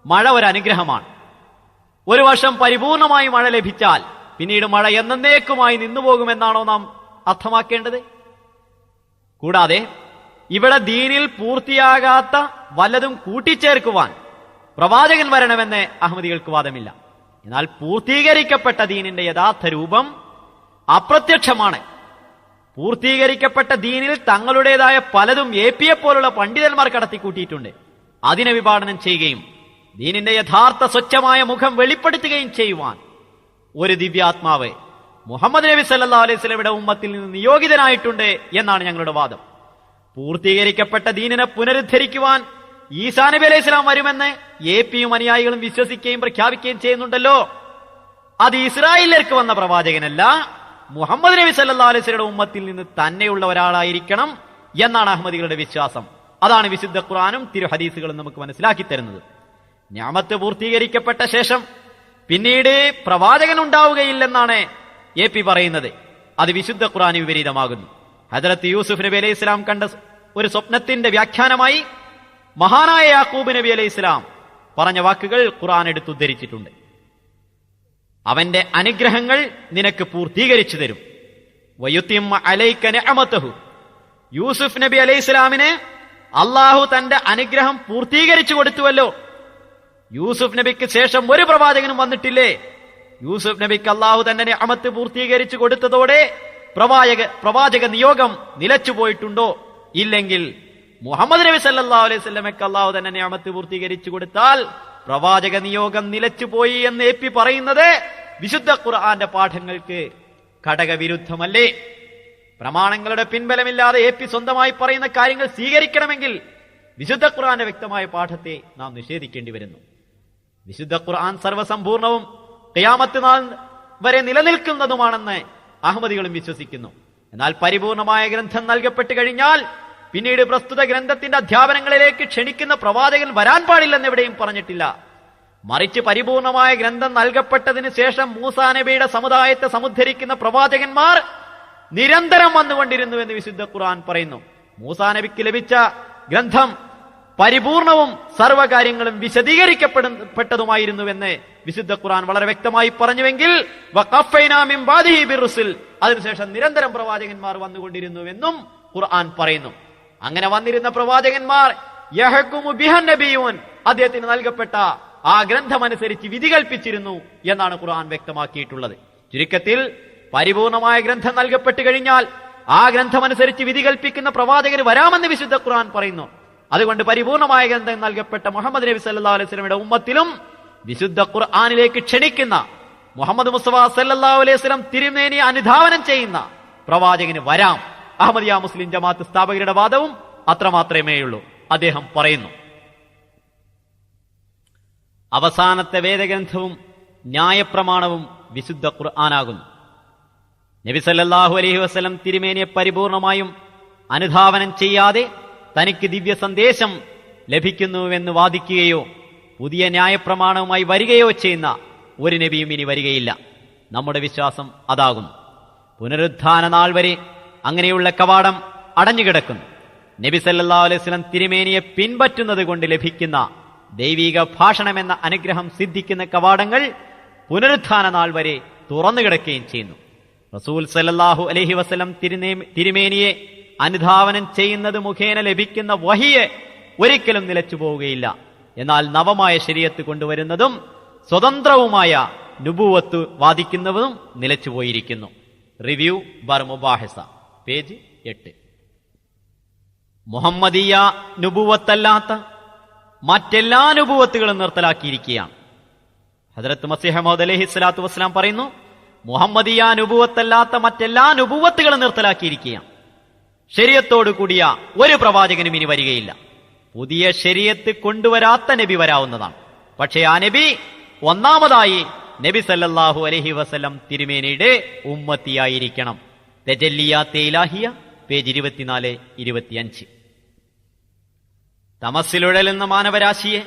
മഴ ഒരു അനുഗ്രഹമാണ്. ഒരു വർഷം പരിപൂർണമായി മഴ ലഭിച്ചാൽ പിന്നീട് മഴ എന്നേക്കുമായി നിന്നുപോകുമെന്നാണോ നാം അർത്ഥമാക്കേണ്ടത്? കൂടാതെ ഇവിടെ ദീനിൽ പൂർത്തിയാകാത്ത വല്ലതും കൂട്ടിച്ചേർക്കുവാൻ പ്രവാചകൻ വരണമെന്ന് അഹമ്മദികൾക്ക് വാദമില്ല. എന്നാൽ പൂർത്തീകരിക്കപ്പെട്ട ദീനിന്റെ യഥാർത്ഥ രൂപം അപ്രത്യക്ഷമാണ്. പൂർത്തീകരിക്കപ്പെട്ട ദീനിൽ തങ്ങളുടേതായ പലതും എപിയെ പോലുള്ള പണ്ഡിതന്മാർ കടത്തിക്കൂട്ടിയിട്ടുണ്ട്. അതിനെ വിഭാടനം ചെയ്യുകയും ദീനിന്റെ യഥാർത്ഥ സ്വച്ഛമായ മുഖം വെളിപ്പെടുത്തുകയും ചെയ്യുവാൻ ഒരു ദിവ്യാത്മാവ് മുഹമ്മദ് നബി സല്ലല്ലാഹു അലൈഹി വസല്ലമയുടെ ഉമ്മത്തിൽ നിന്ന് നിയോഗിതനായിട്ടുണ്ട് എന്നാണ് ഞങ്ങളുടെ വാദം. പൂർത്തീകരിക്കപ്പെട്ട ദീനിനെ പുനരുദ്ധരിക്കുവാൻ ഈസാ നബി അലൈഹി സ്വലാം വരുമെന്ന് എപിയും അനുയായികളും വിശ്വസിക്കുകയും പ്രഖ്യാപിക്കുകയും ചെയ്യുന്നുണ്ടല്ലോ. അത് ഇസ്രായേലിലേക്ക് വന്ന പ്രവാചകനല്ല, മുഹമ്മദ് നബി സല്ലല്ലാഹു അലൈഹി വസല്ലമയുടെ ഉമ്മത്തിൽ നിന്ന് തന്നെയുള്ള ഒരാളായിരിക്കണം എന്നാണ് അഹമ്മദികളുടെ വിശ്വാസം. അതാണ് വിശുദ്ധ ഖുർആനും തിരു ഹദീസുകളും നമുക്ക് മനസ്സിലാക്കി തരുന്നത്. നിഅമത്ത് പൂർത്തീകരിക്കപ്പെട്ട ശേഷം പിന്നീട് പ്രവാചകൻ ഉണ്ടാവുകയില്ലെന്നാണ് എപി പറയുന്നത്. അത് വിശുദ്ധ ഖുർആന് വിപരീതമാകുന്നു. ഹദ്റത്ത് യൂസുഫ് നബി അലൈഹി ഇസ്ലാം കണ്ട ഒരു സ്വപ്നത്തിന്റെ വ്യാഖ്യാനമായി മഹാനായ യാക്കൂബ് നബി അലൈഹി ഇസ്ലാം പറഞ്ഞ വാക്കുകൾ ഖുർആൻ എടുത്തുദ്ധരിച്ചിട്ടുണ്ട്. അവന്റെ അനുഗ്രഹങ്ങൾ നിനക്ക് പൂർത്തീകരിച്ചു തരും. വയുത്തിമ്മ അലൈക നിഅമതഹു. യൂസുഫ് നബി അലൈഹി ഇസ്ലാമിന് അള്ളാഹു തന്റെ അനുഗ്രഹം പൂർത്തീകരിച്ചു കൊടുത്തുവല്ലോ. യൂസുഫ് നബിക്ക് ശേഷം ഒരു പ്രവാചകനും വന്നിട്ടില്ലേ? യൂസുഫ് നബിക്ക് അള്ളാഹു തന്റെ നിഅമത്ത് പൂർത്തീകരിച്ചു കൊടുത്തതോടെ പ്രവാചക നിയോഗം നിലച്ചുപോയിട്ടുണ്ടോ? ഇല്ലെങ്കിൽ മുഹമ്മദ് നബി സല്ലല്ലാഹു അലൈഹി വസല്ലമയ്ക്ക് അള്ളാഹു തന്നെ നിഅമത്ത് പൂർത്തീകരിച്ചു കൊടുത്താൽ പ്രവാചക നിയോഗം നിലച്ചുപോയി എന്ന് എപി പറയുന്നത് വിശുദ്ധ ഖുർആന്റെ പാഠങ്ങൾക്ക് ഘടകവിരുദ്ധമല്ലേ? പ്രമാണങ്ങളുടെ പിൻബലമില്ലാതെ എപി സ്വന്തമായി പറയുന്ന കാര്യങ്ങൾ സ്വീകരിക്കണമെങ്കിൽ വിശുദ്ധ ഖുർആന്റെ വ്യക്തമായ പാഠത്തെ നാം നിഷേധിക്കേണ്ടി വരുന്നു. വിശുദ്ധ ഖുർആൻ സർവസമ്പൂർണവും ഖിയാമത്ത് നാൾ വരെ നിലനിൽക്കുന്നതുമാണെന്ന് അഹമ്മദികളും വിശ്വസിക്കുന്നു. എന്നാൽ പരിപൂർണമായ ഗ്രന്ഥം നൽകപ്പെട്ടു കഴിഞ്ഞാൽ പിന്നീട് പ്രസ്തുത ഗ്രന്ഥത്തിന്റെ അധ്യാപനങ്ങളിലേക്ക് ക്ഷണിക്കുന്ന പ്രവാചകൻ വരാൻ പാടില്ലെന്ന് എവിടെയും പറഞ്ഞിട്ടില്ല. മറിച്ച് പരിപൂർണമായ ഗ്രന്ഥം നൽകപ്പെട്ടതിന് ശേഷം മൂസാ നബിയുടെ സമുദായത്തെ സമുദ്ധരിക്കുന്ന പ്രവാചകന്മാർ നിരന്തരം വന്നുകൊണ്ടിരുന്നുവെന്ന് വിശുദ്ധ ഖുർആൻ പറയുന്നു. മൂസാ നബിക്ക് ലഭിച്ച ഗ്രന്ഥം പരിപൂർണവും സർവ്വകാര്യങ്ങളും വിശദീകരിക്കപ്പെട്ടതുമായിരുന്നുവെന്ന് വിശുദ്ധ ഖുർആൻ വളരെ വ്യക്തമായി പറഞ്ഞുവെങ്കിൽ വഖഫൈനാ മിൻ ബാദിഹി ബിർറുസുൽ, അതിനുശേഷം നിരന്തരം പ്രവാചകന്മാർ വന്നുകൊണ്ടിരുന്നുവെന്നും ഖുർആൻ പറയുന്നു. അങ്ങനെ വന്നിരുന്ന പ്രവാചകന്മാർ യഹ്കുമു ബിഹൻ നബിയൂൻ, അദ്ദേഹത്തിന് നൽകപ്പെട്ട ആ ഗ്രന്ഥമനുസരിച്ച് വിധി കൽപ്പിച്ചിരുന്നു എന്നാണ് ഖുർആൻ വ്യക്തമാക്കിയിട്ടുള്ളത്. ചുരുക്കത്തിൽ പരിപൂർണമായ ഗ്രന്ഥം നൽകപ്പെട്ടു കഴിഞ്ഞാൽ ആ ഗ്രന്ഥമനുസരിച്ച് വിധി കൽപ്പിക്കുന്ന പ്രവാചകന് വരാമെന്ന് വിശുദ്ധ ഖുർആൻ പറയുന്നു. അതുകൊണ്ട് പരിപൂർണമായ ഗ്രന്ഥം നൽകപ്പെട്ട മുഹമ്മദ് നബി സല്ലല്ലാഹു അലൈഹി വസല്ലമയുടെ ഉമ്മത്തിലും വിശുദ്ധ ഖുർആനിലേക്ക് ക്ഷണിക്കുന്ന മുഹമ്മദ് മുസ്തഫ സല്ലല്ലാഹു അലൈഹി വസല്ലം തിരുമേനിയെ അനുധാവനം ചെയ്യുന്ന പ്രവാചകന് വരാം. അഹമ്മദിയ മുസ്ലിം ജമാഅത്ത് സ്ഥാപകരുടെ വാദവും അത്രമാത്രമേയുള്ളൂ. അദ്ദേഹം പറയുന്നു, അവസാനത്തെ വേദഗ്രന്ഥവും ന്യായപ്രമാണവും വിശുദ്ധ ഖുർആനാകുന്നു. നബി സല്ലല്ലാഹു അലൈഹി വസല്ലം തിരുമേനിയെ പരിപൂർണമായും അനുധാവനം ചെയ്യാതെ തനിക്ക് ദിവ്യ സന്ദേശം ലഭിക്കുന്നുവെന്ന് വാദിക്കുകയോ പുതിയ ന്യായപ്രമാണവുമായി വരികയോ ചെയ്യുന്ന ഒരു നബിയും ഇനി വരികയില്ല. നമ്മുടെ വിശ്വാസം അതാകുന്നു. പുനരുദ്ധാന നാൾ വരെ അങ്ങനെയുള്ള കവാടം അടഞ്ഞുകിടക്കുന്നു. നബി സല്ലല്ലാഹു അലൈഹി വസല്ലം തിരുമേനിയെ പിൻപറ്റുന്നത് കൊണ്ട് ലഭിക്കുന്ന ദൈവിക ഭാഷണമെന്ന അനുഗ്രഹം സിദ്ധിക്കുന്ന കവാടങ്ങൾ പുനരുദ്ധാന നാൾ വരെ തുറന്നു കിടക്കുകയും ചെയ്യുന്നു. റസൂൽ സല്ലല്ലാഹു അലൈഹി വസല്ലം തിരുമേനിയെ അനുധാവനം ചെയ്യുന്നത് മുഖേന ലഭിക്കുന്ന വഹിയെ ഒരിക്കലും നിലച്ചു പോവുകയില്ല. എന്നാൽ നവമായ ശരീഅത്ത് കൊണ്ടുവരുന്നതും സ്വതന്ത്രവുമായ നുബുവത്ത് വാദിക്കുന്നതും നിലച്ചുപോയിരിക്കുന്നു. റിവ്യൂ ബർ മുബാഹിസ, പേജ് 8. മുഹമ്മദീയ നുബുവത്തല്ലാത്ത മറ്റെല്ലാ നുബുവത്തുകളും നിർത്തലാക്കിയിരിക്കുകയാണ്. ഹദ്റത്ത് മസീഹ് മൗഊദ് അലൈഹി സ്വലാത്തു വസ്സലാം പറയുന്നു, മുഹമ്മദീയ നുബുവത്തല്ലാത്ത മറ്റെല്ലാ നുബുവത്തുകളും നിർത്തലാക്കിയിരിക്കുകയാണ്. ശരീഅത്തോടു കൂടിയ ഒരു പ്രവാചകനും ഇനി വരികയില്ല. പുതിയ ശരീഅത്ത് കൊണ്ടുവരാത്ത നബി വരാവുന്നതാണ്. പക്ഷേ ആ നബി ഒന്നാമതായി നബി സല്ലല്ലാഹു അലൈഹി വസല്ലം തിരുമേനിയുടെ ഉമ്മത്തിയായിരിക്കണം. തജല്ലിയാത്തെ ഇലാഹിയ, പേജ് 24-25. തമസ്സിലുഴലുന്ന മാനവരാശിയെ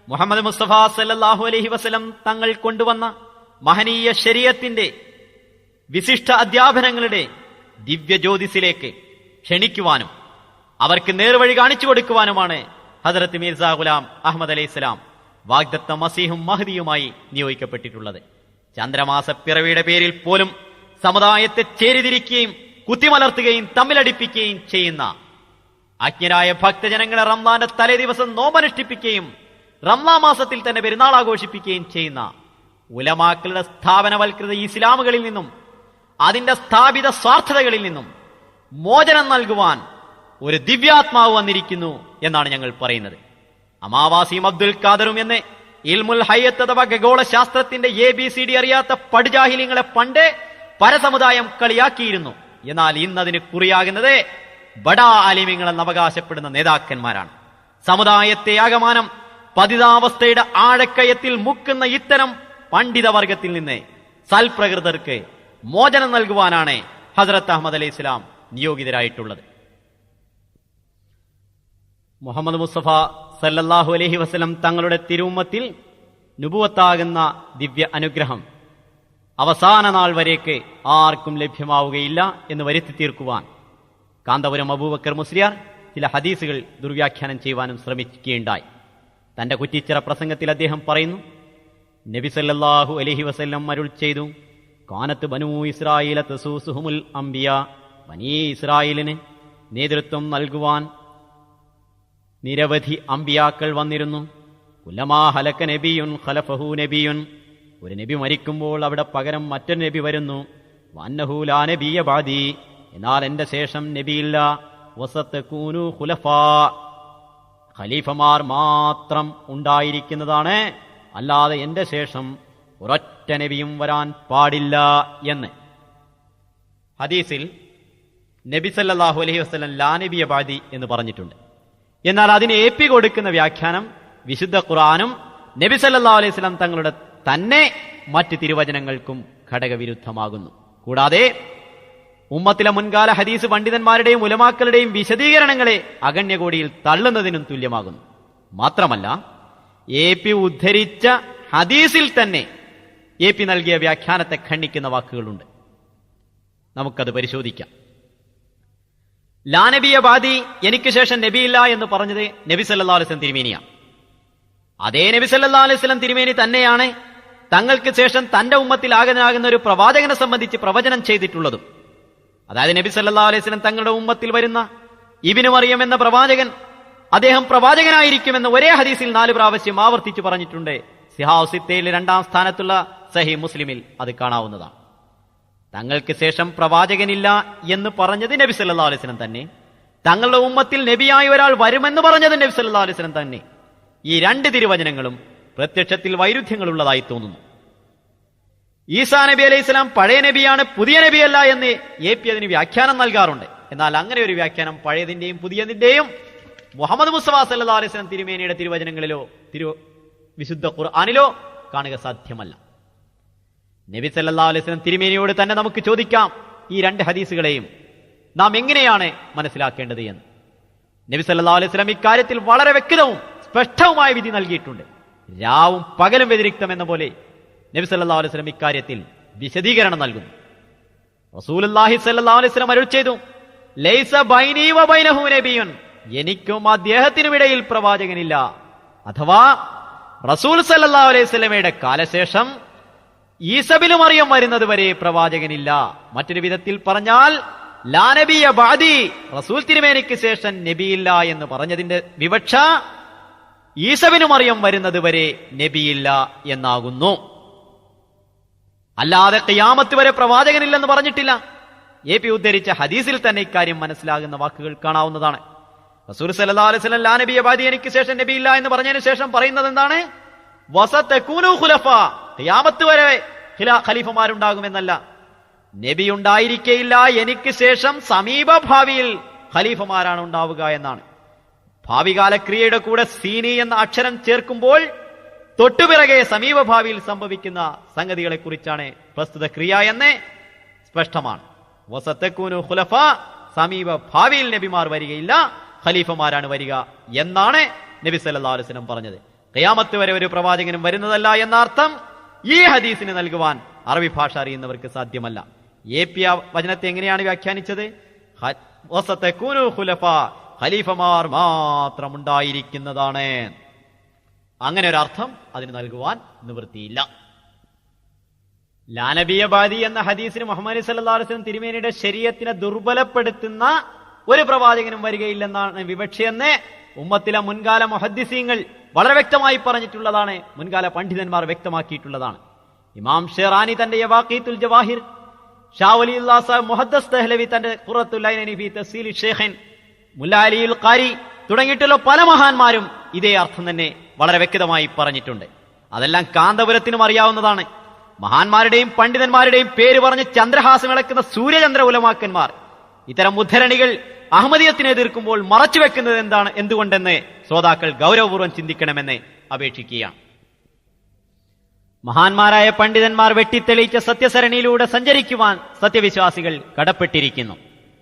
മുഹമ്മദ് മുസ്തഫ സല്ലല്ലാഹു അലൈഹി വസല്ലം തങ്ങൾ കൊണ്ടുവന്ന മഹനീയ ശരീഅത്തിന്റെ വിശിഷ്ട അധ്യാപനങ്ങളുടെ ദിവ്യജ്യോതിസിലേക്ക് ക്ഷണിക്കുവാനും അവർക്ക് നേർവഴി കാണിച്ചു കൊടുക്കുവാനുമാണ് ഹദ്റത്ത് മിർസാ ഗുലാം അഹമ്മദ് അലൈഹിസ്സലാം വാഗ്ദത്ത മസീഹും മഹ്ദിയുമായി നിയോഗിക്കപ്പെട്ടിട്ടുള്ളത്. ചന്ദ്രമാസപ്പിറവിയുടെ പേരിൽ പോലും സമുദായത്തെ ചേരിതിരിക്കുകയും കുത്തിമലർത്തുകയും തമ്മിലടിപ്പിക്കുകയും ചെയ്യുന്ന അജ്ഞരായ ഭക്തജനങ്ങളെ റംളാന്റെ തലേ ദിവസം നോമ്പനുഷ്ഠിപ്പിക്കുകയും റംളാൻ മാസത്തിൽ തന്നെ പെരുന്നാൾ ആഘോഷിപ്പിക്കുകയും ചെയ്യുന്ന ഉലമാക്കളുടെ സ്ഥാപനവൽകൃത ഇസ്ലാമുകളിൽ നിന്നും അതിന്റെ സ്ഥാപിത സ്വാർത്ഥതകളിൽ നിന്നും മോചനം നൽകുവാൻ ഒരു ദിവ്യാത്മാവ് വന്നിരിക്കുന്നു എന്നാണ് ഞങ്ങൾ പറയുന്നത്. അമാവാസിയും അബ്ദുൽ ഖാദറും എന്ന് ഇൽമുൽ ഹയ്യത്ത് അഥവാ ഖഗോള ശാസ്ത്രത്തിന്റെ ABCD അറിയാത്ത പടുജാഹിലിങ്ങളെ പണ്ട് പരസമുദായം കളിയാക്കിയിരുന്നു. എന്നാൽ ഇന്നതിന് കുറിയാകുന്നത് ബഡാ ആലിമീങ്ങളെന്ന് അവകാശപ്പെടുന്ന നേതാക്കന്മാരാണ്. സമുദായത്തെ ആകമാനം പതിതാവസ്ഥയുടെ ആഴക്കയത്തിൽ മുക്കുന്ന ഇത്തരം പണ്ഡിതവർഗത്തിൽ നിന്ന് സൽപ്രകൃതർക്ക് മോചനം നൽകുവാനാണ് ഹസ്രത്ത് അഹ്മദ് അലൈഹി ഇസ്ലാം നിയോഗിതരായിട്ടുള്ളത്. മുഹമ്മദ് മുസ്തഫ സല്ലല്ലാഹു അലൈഹി വസല്ലം തങ്ങളുടെ തിരുഉമ്മത്തിൽ നുബുവത്താകുന്ന ദിവ്യ അനുഗ്രഹം അവസാന നാൾ വരേക്ക് ആർക്കും ലഭ്യമാവുകയില്ല എന്ന് വരുത്തി തീർക്കുവാൻ കാന്തപുരം അബൂബക്കർ മുസ്ലിയാർ ചില ഹദീസുകൾ ദുർവ്യാഖ്യാനം ചെയ്യുവാനും ശ്രമിക്കുകയുണ്ടായി. തന്റെ കുറ്റിച്ചിറ പ്രസംഗത്തിൽ അദ്ദേഹം പറയുന്നു, നബി സല്ലല്ലാഹു അലൈഹി വസല്ലം അരുൾ ചെയ്തു, കാനത്ത് ബനൂ ഇസ്രായേല തസൂസുഹുമുൽ അംബിയ, ബനീ ഇസ്രായേലിന് നേതൃത്വം നൽകുവാൻ നിരവധി അമ്പിയാക്കൾ വന്നിരുന്നു. കുല്ലമാ ഹലക നബിയുൻ ഖലഫഹു നബിയുൻ, ഒരു നബി മരിക്കുമ്പോൾ അവിടെ പകരം മറ്റൊരു നബി വരുന്നു. വന്നഹു ലാ നബിയ ബഅദി, എന്നാൽ എന്റെ ശേഷം നബിയില്ല. വസതകൂനു ഖുലഫാ, ഖലീഫമാർ മാത്രം ഉണ്ടായിരിക്കുന്നതാണ്, അല്ലാതെ എന്റെ ശേഷം ഒരൊറ്റ നബിയും വരാൻ പാടില്ല എന്ന്. ഹദീസിൽ നബി സല്ലല്ലാഹു അലൈഹി വസല്ലം ലാ നബിയ ബഅദി എന്ന് പറഞ്ഞിട്ടുണ്ട്. എന്നാൽ അതിന് ഏപ്പി കൊടുക്കുന്ന വ്യാഖ്യാനം വിശുദ്ധ ഖുർആനും നബി സല്ലല്ലാഹു അലൈഹി വസല്ലം തങ്ങളുടെ തന്നെ മറ്റ് തിരുവചനങ്ങൾക്കും ഘടകവിരുദ്ധമാകുന്നു. കൂടാതെ ഉമ്മത്തിലെ മുൻകാല ഹദീസ് പണ്ഡിതന്മാരുടെയും ഉലമാക്കളുടെയും വിശദീകരണങ്ങളെ അഗണ്യകോടിയിൽ തള്ളുന്നതിനും തുല്യമാകുന്നു. മാത്രമല്ല, ഏപ്പി ഉദ്ധരിച്ച ഹദീസിൽ തന്നെ ഏപ്പി നൽകിയ വ്യാഖ്യാനത്തെ ഖണ്ഡിക്കുന്ന വാക്കുകളുണ്ട്. നമുക്കത് പരിശോധിക്കാം. ലാ നബിയ ബാദി, എനിക്ക് ശേഷം നബിയില്ല എന്ന് പറഞ്ഞത് നബി സല്ലല്ലാഹു അലൈഹി വസല്ലം തിരുമേനിയാണ്. അതേ നബി സല്ലല്ലാഹു അലൈഹി വസല്ലം തിരുമേനി തന്നെയാണ് തങ്ങൾക്ക് ശേഷം തന്റെ ഉമ്മത്തിൽ ആകുന്ന ഒരു പ്രവാചകനെ സംബന്ധിച്ച് പ്രവചനം ചെയ്തിട്ടുള്ളതും. അതായത് നബി സല്ലല്ലാഹു അലൈഹി വസല്ലം തങ്ങളുടെ ഉമ്മത്തിൽ വരുന്ന ഇബ്നു മറിയം എന്ന പ്രവാചകൻ, അദ്ദേഹം പ്രവാചകനായിരിക്കുമെന്ന് ഒരേ ഹദീസിൽ 4 പ്രാവശ്യം ആവർത്തിച്ചു പറഞ്ഞിട്ടുണ്ട്. സിഹാഉ സിത്തയിൽ 2-ാം സ്ഥാനത്തുള്ള സഹീഹ് മുസ്ലിമിൽ അത് കാണാവുന്നതാണ്. തങ്ങൾക്ക് ശേഷം പ്രവാചകനില്ല എന്ന് പറഞ്ഞത് നബി സല്ലല്ലാഹു അലൈഹി വസല്ലം തന്നെ, തങ്ങളുടെ ഉമ്മത്തിൽ നബിയായി ഒരാൾ വരുമെന്ന് പറഞ്ഞത് നബി സല്ലല്ലാഹു അലൈഹി വസല്ലം തന്നെ. ഈ 2 തിരുവചനങ്ങളും പ്രത്യക്ഷത്തിൽ വൈരുദ്ധ്യങ്ങളുള്ളതായി തോന്നുന്നു. ഈസാ നബി അലൈഹി സ്വലാം പഴയ നബിയാണ്, പുതിയ നബിയല്ല എന്ന് ഏപ്പി അതിന് വ്യാഖ്യാനം നൽകാറുണ്ട്. എന്നാൽ അങ്ങനെ ഒരു വ്യാഖ്യാനം പഴയതിന്റെയും പുതിയതിന്റെയും മുഹമ്മദ് മുസ്തഫ സല്ലല്ലാഹു അലൈഹി വസല്ലം തിരുമേനിയുടെ തിരുവചനങ്ങളിലോ വിശുദ്ധ ഖുർആനിലോ കാണുക സാധ്യമല്ല. നബി സല്ലല്ലാഹു അലൈഹി വസല്ലം തിരുമേനിയോട് തന്നെ നമുക്ക് ചോദിക്കാം, ഈ 2 ഹദീസുകളെയും നാം എങ്ങനെയാണ് മനസ്സിലാക്കേണ്ടത് എന്ന്. നബി സല്ലല്ലാഹു അലൈഹി വസല്ലം ഇക്കാര്യത്തിൽ വളരെ വ്യക്തവും സ്പഷ്ടവുമായ വിധി നൽകിയിട്ടുണ്ട്. രാവും പകലും വ്യതിരിക്തം എന്ന പോലെ നബി സല്ലല്ലാഹു അലൈഹി വസല്ലം ഇക്കാര്യത്തിൽ വിശദീകരണം നൽകുന്നു. റസൂലുള്ളാഹി സ്വല്ലല്ലാഹു അലൈഹി വസല്ലം അരുൾ ചെയ്തു, ലൈസ ബൈനി വ ബൈനഹു നബിയുൻ, എനിക്കും അദ്ദേഹത്തിനുമിടയിൽ പ്രവാചകനില്ല. അഥവാ റസൂൽ സല്ലല്ലാഹു അലൈഹി വസല്ലമയുടെ കാലശേഷം ഈസാ ഇബ്നു മറിയം വരുന്നത് വരെ പ്രവാചകനില്ല. മറ്റൊരു വിധത്തിൽ പറഞ്ഞാൽ ലാ നബിയ ബഅദി, റസൂൽ തിരുമേനിക്ക് ശേഷം നബിയില്ല എന്ന് പറഞ്ഞതിന്റെ വിവക്ഷ ഈസാ ഇബ്നു മറിയം വരുന്നത് വരെ നബിയില്ല എന്നാകുന്നു. അല്ലാതെ ഖിയാമത്ത് വരെ പ്രവാചകനില്ലെന്ന് പറഞ്ഞിട്ടില്ല. ഏപി ഉദ്ധരിച്ച ഹദീസിൽ തന്നെ ഇക്കാര്യം മനസ്സിലാകുന്ന വാക്കുകൾ കാണാവുന്നതാണ്. റസൂൽ സല്ലല്ലാഹു അലൈഹി വസല്ലം ലാ നബിയ ബഅദി, എനിക്ക് ശേഷം നബിയില്ല എന്ന് പറഞ്ഞതിന് ശേഷം പറയുന്നത് എന്താണ്? വസതകൂനു ഖുലഫാ, ഖിയാമത്ത് വരെ ഖലീഫമാരുണ്ടാകുമെന്നല്ല, നബി ഉണ്ടായിരിക്കയില്ല, എനിക്ക് ശേഷം സമീപ ഭാവിയിൽ ഖലീഫമാരാണ് ഉണ്ടാവുക എന്നാണ്. ഭാവികാല ക്രിയയുടെ കൂടെ സീനി എന്ന അക്ഷരം ചേർക്കുമ്പോൾ തൊട്ടുപിറകെ സമീപ ഭാവിയിൽ സംഭവിക്കുന്ന സംഗതികളെ കുറിച്ചാണ് പ്രസ്തുത ക്രിയ എന്ന് സ്പഷ്ടമാണ്. വസതകൂനു ഖുലഫാ, സമീപ ഭാവിയിൽ നബിമാർ വരികയില്ല, ഖലീഫമാരാണ് വരിക എന്നാണ് നബി സല്ലല്ലാഹു അലൈഹി വസല്ലം പറഞ്ഞത്. ഖിയാമത്ത് വരെ ഒരു പ്രവാചകനും വരുന്നതല്ല എന്ന അർത്ഥം ഈ ഹദീസിന് നൽകുവാൻ അറബി ഭാഷ അറിയുന്നവർക്ക് സാധ്യമല്ല. ഏപി വചനത്തെ എങ്ങനെയാണ് വ്യാഖ്യാനിച്ചത്? വസതകൂനു ഖുലഫാ, ഖലീഫമാർ മാത്രം ഉണ്ടായിരിക്കുന്നതാണ്. അങ്ങനെ ഒരു അർത്ഥം അതിന് നൽകുവാൻ നിവൃത്തിയില്ല. ലാ നബിയ ബഅദി എന്ന ഹദീസിന് മുഹമ്മദ് സല്ലല്ലാഹു അലൈഹി വസല്ലം തിരുമേനിയുടെ ശരീഅത്തിനെ ദുർബലപ്പെടുത്തുന്ന ഒരു പ്രവാചകനും വരികയില്ലെന്നാണ് വിവക്ഷയെന്ന് ഉമ്മത്തിലെ മുൻകാല മുഹദ്ദിസീങ്ങൾ വളരെ വ്യക്തമായി പറഞ്ഞിട്ടുള്ളതാണ്. മുൻകാല പണ്ഡിതന്മാർ വ്യക്തമാക്കിയിട്ടുള്ളതാണ്. ഇമാം ഷെറാനി തന്റെ യവാഖീത്തുൽ ജവാഹിർ ഷാ വലിയുല്ലാ സാഹിബ് മുഹദ്ദസ് ദഹ്ലവി തന്റെ ഖുറത്തുൽ ഐനി ഫീ തഫ്സീൽ ഷൈഖിൻ, മുല്ലാ അലിയുൽ ഖാരി തുടങ്ങിയിട്ടുള്ള പല മഹാന്മാരും ഇതേ അർത്ഥം തന്നെ വളരെ വ്യക്തമായി പറഞ്ഞിട്ടുണ്ട്. അതെല്ലാം കാന്തപുരത്തിനും അറിയാവുന്നതാണ്. മഹാന്മാരുടെയും പണ്ഡിതന്മാരുടെയും പേര് പറഞ്ഞ് ചന്ദ്രഹാസം ഇളക്കുന്ന സൂര്യചന്ദ്ര ഉലമാക്കന്മാർ ഇത്തരം ഉദ്ധരണികൾ അഹമ്മദിയത്തിനെ എതിർക്കുമ്പോൾ മറച്ചുവെക്കുന്നത് എന്തുകൊണ്ടെന്ന് ശ്രോതാക്കൾ ഗൗരവപൂർവ്വം ചിന്തിക്കണമെന്ന് അപേക്ഷിക്കുകയാണ്. മഹാന്മാരായ പണ്ഡിതന്മാർ വെട്ടിത്തെളിയിച്ച സത്യസരണിയിലൂടെ സഞ്ചരിക്കുവാൻ സത്യവിശ്വാസികൾ കടപ്പെട്ടിരിക്കുന്നു.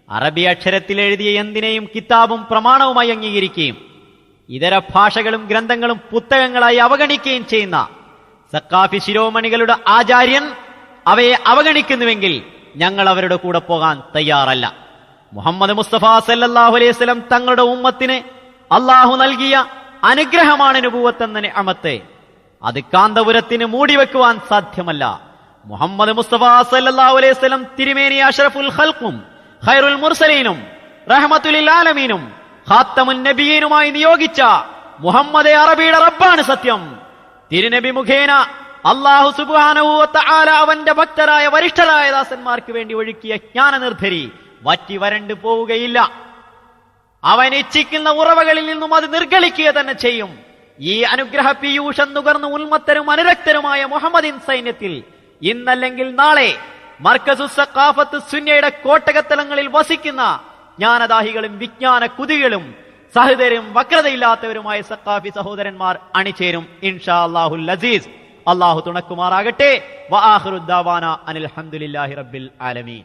അറബി അക്ഷരത്തിൽ എഴുതിയ എന്തിനേയും കിതാബും പ്രമാണവുമായി അംഗീകരിക്കുകയും ഇതര ഭാഷകളും ഗ്രന്ഥങ്ങളും പുസ്തകങ്ങളായി അവഗണിക്കുകയും ചെയ്യുന്ന സഖാഫി ശിരോമണികളുടെ ആചാര്യൻ അവയെ അവഗണിക്കുന്നുവെങ്കിൽ ഞങ്ങൾ അവരുടെ കൂടെ പോകാൻ തയ്യാറല്ല. മുഹമ്മദ് മുസ്തഫ സല്ലല്ലാഹു അലൈഹി വസല്ലം തങ്ങളുടെ ഉമ്മത്തിന് അള്ളാഹു നൽകിയ അനുഗ്രഹമാണ് നുബുവത്ത് എന്ന നിഅമത്ത്. അത് കാന്തപുരത്തിന് മൂടിവെക്കുവാൻ സാധ്യമല്ല. മുഹമ്മദ് മുസ്തഫ സല്ലല്ലാഹു അലൈഹി വസല്ലം തിരുമേനി അഷ്റഫുൽ ഖൽഖും ഖൈറുൽ മുർസലീനും റഹ്മത്തുൽ ലിൽ ആലമീനും ഖാത്തമുൻ നബിയീനുമായി നിയോഗിച്ച മുഹമ്മദ് അറബിയുടെ റബ്ബാണ് സത്യം. തിരുനബി മുഖേന അല്ലാഹു സുബ്ഹാനഹു വ തആല അവന്റെ ഭക്തരായ വരിഷ്ഠരായ ദാസന്മാർക്ക് വേണ്ടി ഒഴുക്കിയ ജ്ഞാനനിർധരി വറ്റി വരണ്ടു പോവുകയില്ല. അവൻ ഇച്ഛിക്കുന്ന ഉറവകളിൽ നിന്നും അത് നിർഗളിക്കുക തന്നെ ചെയ്യും. ഈ അനുഗ്രഹ പീയൂഷം നുകർന്ന് ഉന്മത്തരും അനുരക്തരുമായ മുഹമ്മദിൻ സൈന്യത്തിൽ ഇന്നല്ലെങ്കിൽ നാളെ മർക്കസു സഖാഫത്ത് സുന്നയുടെ കോട്ടകത്തലങ്ങളിൽ വസിക്കുന്ന ജ്ഞാനദാഹികളും വിജ്ഞാന കുതികളും സഹൃദരും വക്രതയില്ലാത്തവരുമായ സഖാഫി സഹോദരന്മാർ അണിചേരും ഇൻഷാ അല്ലാഹുൽ അസീസ്. അല്ലാഹു തുണക്കുമാറാകട്ടെ. വആഖിറു ദഅവാന അനിൽ ഹംദുലില്ലാഹി റബ്ബിൽ ആലമീൻ.